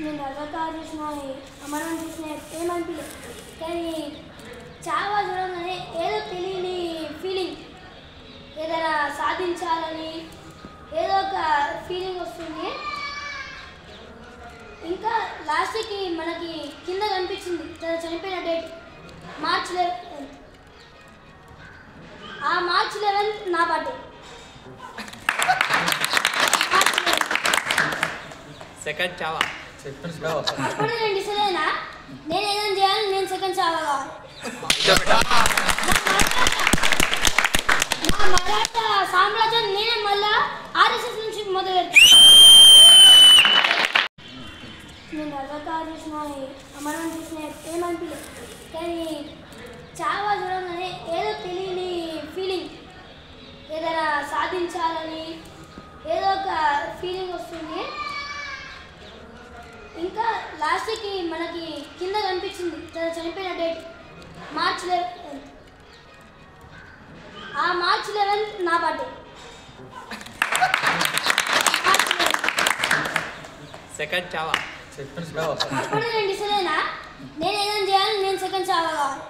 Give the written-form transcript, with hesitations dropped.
నేను రకరకాలు చూసిన అమరం చూసిన ఏమనిపించలేదు, కానీ చావా చూడగానే ఏదో తెలియని ఫీలింగ్, ఏదైనా సాధించాలని ఏదో ఒక ఫీలింగ్ వస్తుంది. ఇంకా లాస్ట్కి మనకి కింద కనిపించింది తను చనిపోయిన డేట్ మార్చ్ 11. ఆ మార్చ్ 11 నా బర్త్డే. సెకండ్ చావా అప్పుడు నేను డిసైడ్ అయినా నేను ఏదైనా చేయాలి, నేను సెకండ్ చావా కావాలి. నా మరాఠా సామ్రాజ్యం నేనే మళ్ళా ఆర్ఎస్ఎస్ నుంచి మొదలు పెడతాను. నేను రకరకాలు చూసిన అమరం చూసిన ఏమనిపించలేదు, కానీ చావా చూడగానే ఏదో తెలియని ఫీలింగ్, ఏదైనా సాధించాలని ఏదో ఒక ఫీలింగ్ వస్తుంది. ఇంకా లాస్ట్కి మనకి కింద కనిపించింది తను చనిపోయిన డేట్ మార్చ్ 11. ఆ మార్చ్ 11 నా బర్త్డే. సెకండ్ చావా అప్పుడు నేను డిసైడ్ అయినా నేను ఏదైనా చేయాలి, నేను సెకండ్ చావా కావాలి.